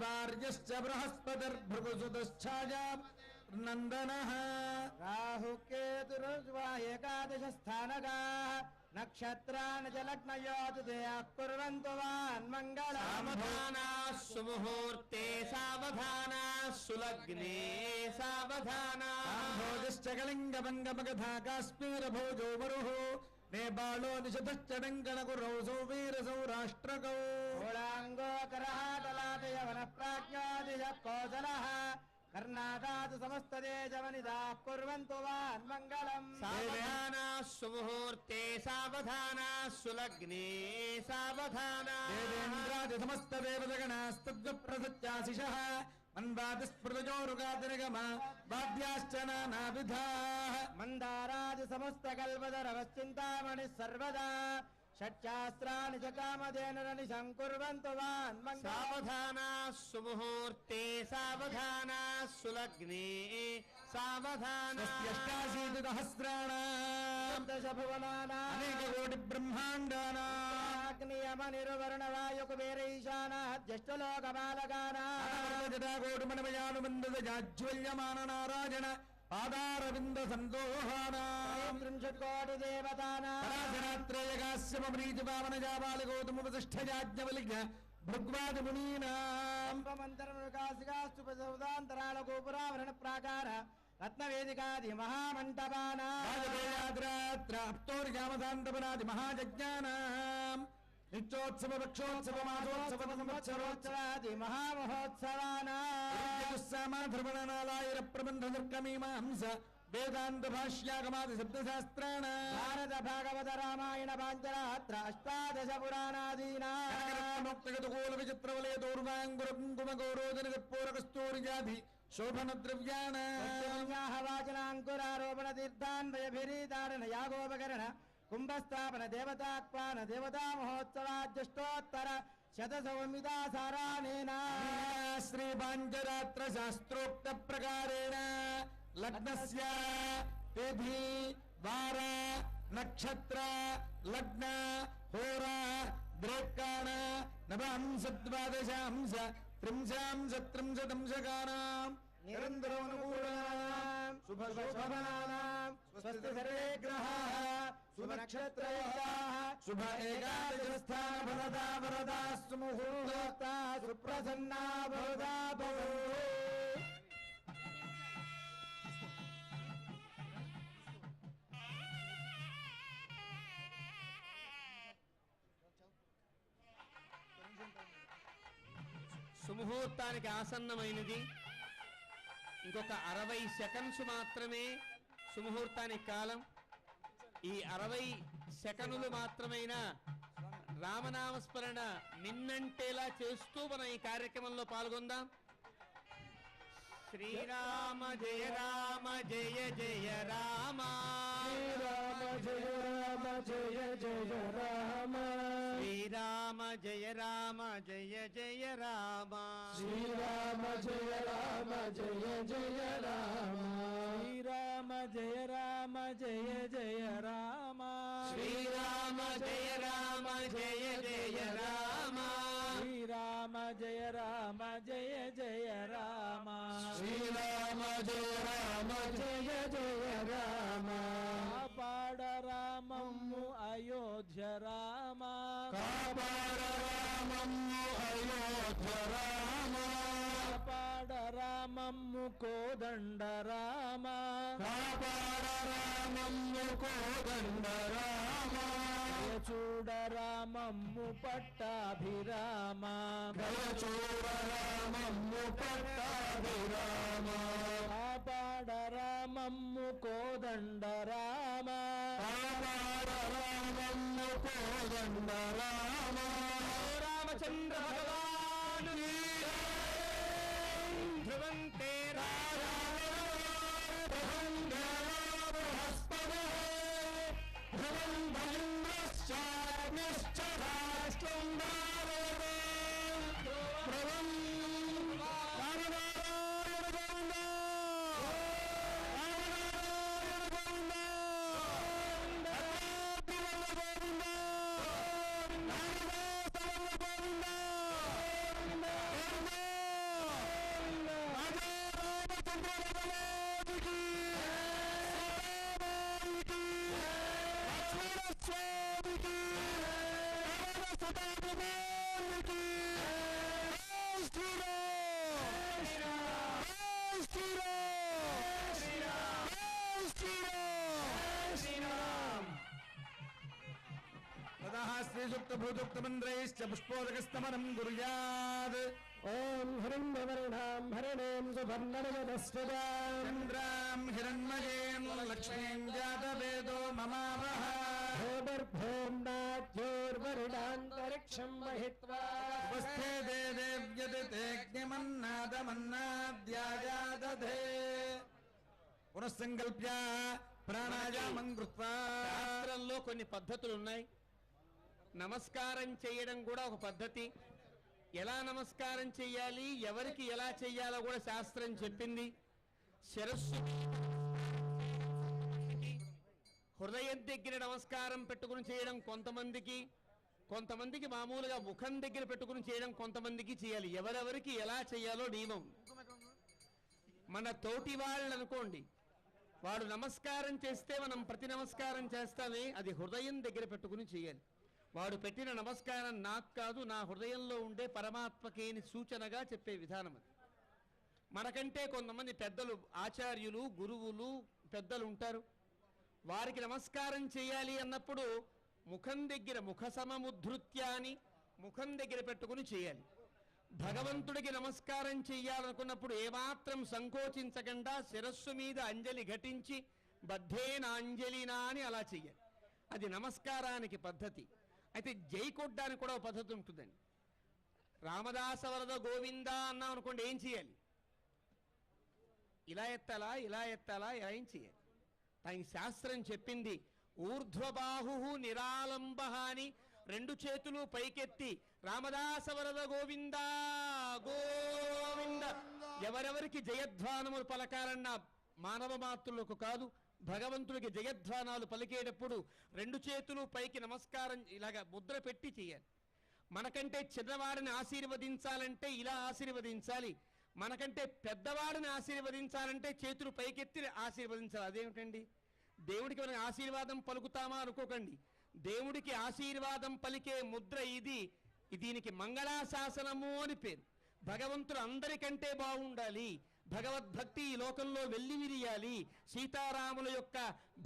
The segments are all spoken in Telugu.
देवार्यश्च बृहस्पतिर्भृगुसुतश्छाया नन्दनः राहुकेतुर्वा एकादश स्थानकाः नक्षत्राणि च लग्नयोतुदयाः कुर्वन्तु वान्मङ्गलम् सावधानाः सुमुहूर्ते सावधानाः सुलग्ने सावधानाः भोजश्च कलिङ्गभङ्गमगधा काश्मीरभोजो वरुः नेपालो निषधश्च डङ्कणकुरौ सौवीरसौ राष्ट्रकौ घोडाङ्गो करहाटलाटयवनः प्राज्ञादिशः कौशलः कर्णाटात् समस्तदेशवनिताः कुर्वन्तु वान्मङ्गलम् सावधानाः सुमुहूर्ते सावधानाः सुलग्ने सावधानाः देवेन्द्रादिसमस्तदेवजगणास्तद्वप्रसत्याशिषः मन्वादिस्मृतजोरुगातिनिगमा वाद्याश्च नानाविधाः मन्दारादि समस्तकल्पतरवश्चिन्तामणिः सर्वदा षट्शास्त्राणि च कामधेनुरनिशं कुर्वन्तु वान्मङ्गलम् सावधानाः सुमुहूर्ते सावधानाः सुलग्ने सावधानाः अष्टाशीतिसहस्राणाम् दशभुवनानाम् अनेककोटिब्रह्माण्डानाम् अग्नियमनिर्वरुणवायुकुबेर ईशानाः ज्येष्ठलोकबालकानाम् जटाकोटिमणमयानुबन्धजाज्वल्यमान पादारविन्द सन्दोहानाम् 30 कोटि देवतानाम् पराशरात्रयगास्यमप्रीतिपावनजाबालिगौतमवसिष्ठयाज्ञवल्क्य भृग्वादिमुनीनाम् मंत्रमृगासिकास्तुपसौदान्तराळ गोपुरावरण प्राकार रत्नवेदिकादि महामण्डपानाम् महायज्ञानाम् नित्योत्सव वक्षोत्सव मासोत्सव संवत्सरोत्सवादि महामहोत्सवानामाधर्मणालायर प्रबंध निर्गमीमांस वेदांत भाष्यागमादि शब्दशास्त्राणाम् भारत भागवत रामायण पाञ्चरात्र अष्टादश पुराणादीनाम् मुक्तगतकूल विचित्रवलय दौर्वाङ्गुरकुङ्कुम गौरोदन कस्तूरिजाधि शोभन द्रव्याणाम् वाचनाङ्कुरारोपण तीर्थान्वयभिरीधारण यागोपकरण कुंभस्थापन देवताक्पान देवता महोत्सवाज्यष्टोत्तर शतसौमिता सारानेन श्री पाञ्चरात्र शास्त्रोक्त प्रकारेण लग्नस्य तिथि वार नक्षत्र लग्न होरा द्रेक्काण नवांश द्वादशांश त्रिंशांश त्रिंशदंशकानाम् निरन्तरमनुकूलानां शुभशोभनानां स्वस्ति सर्वे ग्रहाः शुभ नक्षत्रयुक्ताः शुभ एकादशस्थान फलदा वरदा सुमुहूर्ता सुप्रसन्ना भवदा भवन्तु సుముహూర్తానికి ఆసన్నమైనది. ఇంకొక 60 సెకండ్స్ మాత్రమే సుముహూర్తానికి కాలం. ఈ 60 సెకనులు మాత్రమైనా రామనామస్మరణ నిన్నంటేలా చేస్తూ మనం ఈ కార్యక్రమంలో పాల్గొందాం. శ్రీరామ జయ రామ జయ జయ రామ శ్రీరామ జయ రామ జయ జయ రామ శ్రీరామ జయ రామ జయ జయ రామ శ్రీరామ జయ రామ జయ జయ రామ శ్రీరామ జయ రామ జయ జయ రామ శ్రీరామ జయ రామ జయ జయ రామ శ్రీరామ జయ రామ జయ జయ రామ శ్రీరామ జయ రామ జయ జయ రామ కాపాడ రామము అయోధ్య రామ కాపాడ రామము అయోధ్య రామ కాపాడ రామము కోదండ రామ కాపాడ రామము కోదండ రామ చూడ రామము పట్టాభిరామ దయచూడ రామము పట్టాభిరామ కాపాడ రామము కోదండ రామ కాపాడ రామము కోదండ రామ రామచంద్ర భగవాను ధ్రువంతే ततः श्रीसुप्तभूतुक्तमन्त्रैश्च पुष्पोदकस्तमनं कुर्यात् ॐ हिरण्यवर्णां हरिणीं सुवर्णरजतस्वदां चन्द्रां हिरण्मयीं लक्ष्मीं जातवेदो ममावह भूर्भूम्नाद्योर्वरुणान्तरिक्षं महित्वा उपस्थे देव्यदितेऽग्निमन्नादमन्नाद्याजादधे పునఃసంకల్ప్య ప్రాణాయామం కృత్వా. శాస్త్రంలో కొన్ని పద్ధతులు ఉన్నాయి. నమస్కారం చేయడం కూడా ఒక పద్ధతి. ఎలా నమస్కారం చెయ్యాలి, ఎవరికి ఎలా చెయ్యాలో కూడా శాస్త్రం చెప్పింది. శిరస్సు హృదయం దగ్గర నమస్కారం పెట్టుకుని చేయడం కొంతమందికి, కొంతమందికి మామూలుగా ముఖం దగ్గర పెట్టుకుని చేయడం కొంతమందికి చేయాలి. ఎవరెవరికి ఎలా చేయాలో నియమం. మన తోటి వాళ్ళు అనుకోండి, వాడు నమస్కారం చేస్తే మనం ప్రతి నమస్కారం చేస్తామే, అది హృదయం దగ్గర పెట్టుకుని చేయాలి. వాడు పెట్టిన నమస్కారం నాకు కాదు, నా హృదయంలో ఉండే పరమాత్మకేని సూచనగా చెప్పే విధానం అది. మనకంటే కొంతమంది పెద్దలు, ఆచార్యులు, గురువులు, పెద్దలు ఉంటారు. వారికి నమస్కారం చేయాలి అన్నప్పుడు ముఖం దగ్గర ముఖ సమముద్ధృత్య అని ముఖం దగ్గర పెట్టుకుని చేయాలి. భగవంతుడికి నమస్కారం చెయ్యాలనుకున్నప్పుడు ఏమాత్రం సంకోచించకుండా శిరస్సు మీద అంజలి ఘటించి బద్ధేనాంజలినా అని అలా చెయ్యాలి. అది నమస్కారానికి పద్ధతి. అయితే జై కొట్టడానికి కూడా ఒక పద్ధతి ఉంటుందండి. రామదాస వరద గోవింద అన్నాం అనుకోండి, ఏం చేయాలి? ఇలా ఎత్తాలా, ఇలా ఎత్తాలా, ఇలా ఏం చేయాలి? దానికి శాస్త్రం చెప్పింది. ఊర్ధ్వబాహు నిరాలంబ అని రెండు చేతులు పైకెత్తి రామదాస వరద గోవింద గోవింద. ఎవరెవరికి జయధ్వానములు పలకాలన్నా మానవ మాతృలకు కాదు, భగవంతుడికి జయధ్వానాలు పలికేటప్పుడు రెండు చేతులు పైకి నమస్కారం ఇలాగా ముద్ర పెట్టి చేయాలి. మనకంటే చిన్నవాడిని ఆశీర్వదించాలంటే ఇలా ఆశీర్వదించాలి. మనకంటే పెద్దవాడిని ఆశీర్వదించాలంటే చేతులు పైకెత్తి ఆశీర్వదించాలి. అదేమిటండి? దేవుడికి మనం ఆశీర్వాదం పలుకుతామా అనుకోకండి. దేవుడికి ఆశీర్వాదం పలికే ముద్ర ఇది. దీనికి మంగళాశాసనము అని పేరు. భగవంతుడు అందరికంటే బాగుండాలి, భగవద్భక్తి ఈ లోకంలో వెల్లివిరియాలి, సీతారాముల యొక్క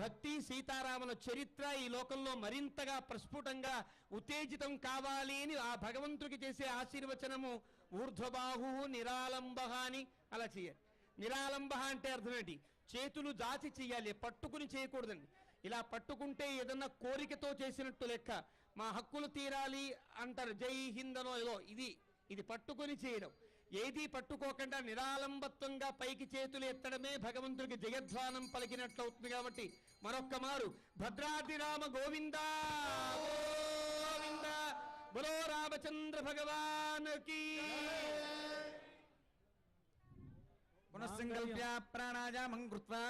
భక్తి, సీతారాముల చరిత్ర ఈ లోకంలో మరింతగా ప్రస్ఫుటంగా ఉత్తేజితం కావాలి అని ఆ భగవంతుడికి చేసే ఆశీర్వచనము ఊర్ధ్వబాహు నిరాలంబ అని అలా చేయాలి. నిరాలంబ అంటే అర్థం ఏంటి? చేతులు దాచి చేయాలి, పట్టుకుని చేయకూడదండి. ఇలా పట్టుకుంటే ఏదన్నా కోరికతో చేసినట్టు లెక్క. మా హక్కులు తీరాలి అంటారు, జై హింద్ అనో ఏదో. ఇది పట్టుకొని చేయడం. ఏది పట్టుకోకుండా నిరాలంబత్వంగా పైకి చేతులు ఎత్తడమే భగవంతుడికి జయధ్వానం పలికినట్లు అవుతుంది. కాబట్టి మరొక్క మారు భద్రాద్రి రామ గోవింద గోవింద, బలో రామచంద్ర భగవానికి. పునఃసంకల్ప్య ప్రాణాయామం కృత్వా.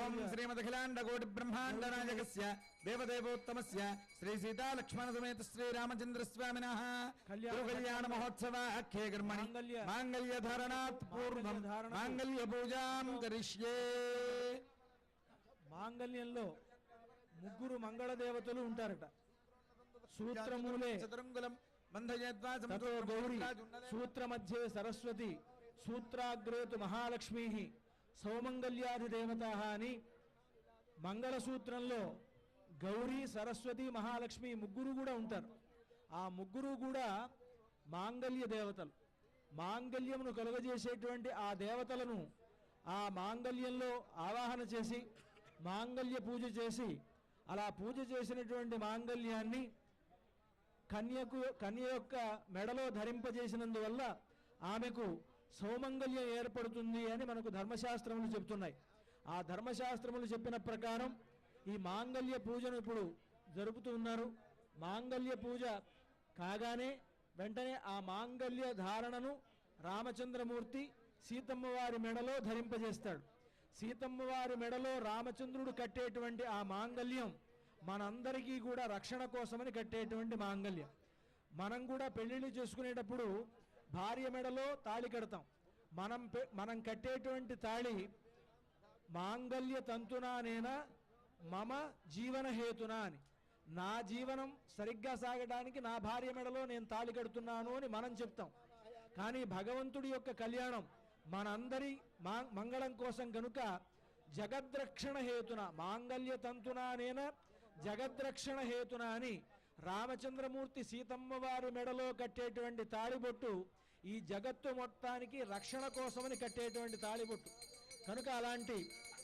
ఓం శ్రీమదఖిలాండ కోటి బ్రహ్మాండ నాయకస్య దేవదేవోత్తమస్య శ్రీ సీతా లక్ష్మణ సమేత శ్రీ రామచంద్ర స్వామినః కళ్యాణ మహోత్సవాఖ్యే కర్మణి మాంగళ్య ధారణాత్ పూర్వం మాంగళ్య పూజాం కరిష్యే. మాంగళ్యంలో ముగ్గురు మంగళ దేవతలు ఉంటారట. సూత్రమూలే చతురంగులం బంధయేద్వా తతో గౌరీ, సూత్ర మధ్యే సరస్వతి, సూత్రాగ్రేతు మహాలక్ష్మీ, సౌమంగళ్యాధిదేవత అని మంగళసూత్రంలో గౌరీ, సరస్వతి, మహాలక్ష్మి ముగ్గురు కూడా ఉంటారు. ఆ ముగ్గురు కూడా మాంగళ్య దేవతలు. మాంగళ్యమును కలుగజేసేటువంటి ఆ దేవతలను ఆ మాంగళ్యంలో ఆవాహన చేసి మాంగళ్య పూజ చేసి, అలా పూజ చేసినటువంటి మాంగళ్యాన్ని కన్య యొక్క మెడలో ధరింపజేసినందువల్ల ఆమెకు సౌమంగళ్యం ఏర్పడుతుంది అని మనకు ధర్మశాస్త్రములు చెప్తున్నాయి. ఆ ధర్మశాస్త్రములు చెప్పిన ప్రకారం ఈ మాంగళ్య పూజను ఇప్పుడు జరుపుతూ ఉన్నారు. మాంగళ్య పూజ కాగానే వెంటనే ఆ మాంగళ్య ధారణను రామచంద్రమూర్తి సీతమ్మ వారి మెడలో ధరింపజేస్తాడు. సీతమ్మ వారి మెడలో రామచంద్రుడు కట్టేటువంటి ఆ మాంగళ్యం మనందరికీ కూడా రక్షణ కోసమని కట్టేటువంటి మాంగళ్యం. మనం కూడా పెళ్లిళ్ళు చేసుకునేటప్పుడు భార్య మెడలో తాళి కడతాం. మనం కట్టేటువంటి తాళి మాంగళ్య తంతునానేనా మమ జీవన హేతునా అని, నా జీవనం సరిగ్గా సాగడానికి నా భార్య మెడలో నేను తాళి కడుతున్నాను అని మనం చెప్తాం. కానీ భగవంతుడి యొక్క కళ్యాణం మనందరి మంగళం కోసం కనుక జగద్రక్షణ హేతున మాంగళ్య తంతునానేన జగద్రక్షణ హేతున అని రామచంద్రమూర్తి సీతమ్మ వారి మెడలో కట్టేటువంటి తాళిబొట్టు ఈ జగత్తు మొత్తానికి రక్షణ కోసమని కట్టేటువంటి తాళిబొట్టు కనుక అలాంటి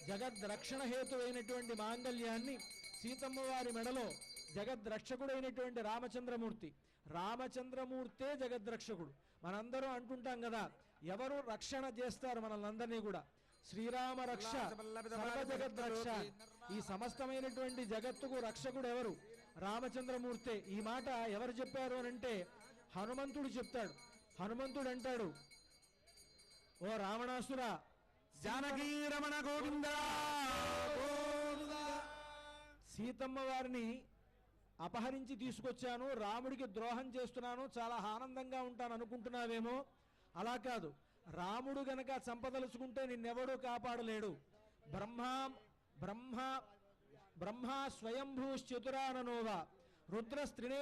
జగద్రక్షణ హేతువైనటువంటి మాంగళ్యాన్ని సీతమ్మ వారి మెడలో జగద్రక్షకుడైనటువంటి రామచంద్రమూర్తే జగద్రక్షకుడు. మనందరం అంటుంటాం కదా, ఎవరు రక్షణ చేస్తారు మనల్ని కూడా? శ్రీరామ రక్ష సర్వ జగద్రక్ష. ఈ సమస్తమైనటువంటి జగత్తుకు రక్షకుడు ఎవరు? రామచంద్రమూర్తే. ఈ మాట ఎవరు చెప్పారు అనంటే హనుమంతుడు చెప్తాడు. హనుమంతుడు అంటాడు, ఓ రావణాసుర, జానకీ రమణ గోవింద, సీతమ్మ వారిని అపహరించి తీసుకొచ్చాను, రాముడికి ద్రోహం చేస్తున్నాను, చాలా ఆనందంగా ఉంటాను అనుకుంటున్నావేమో. అలా కాదు, రాముడు గనక చంపదలుచుకుంటే నిన్నెవడూ కాపాడలేడు. బ్రహ్మ స్వయంభూశ్చతురాననోవా రుద్రస్త్రినే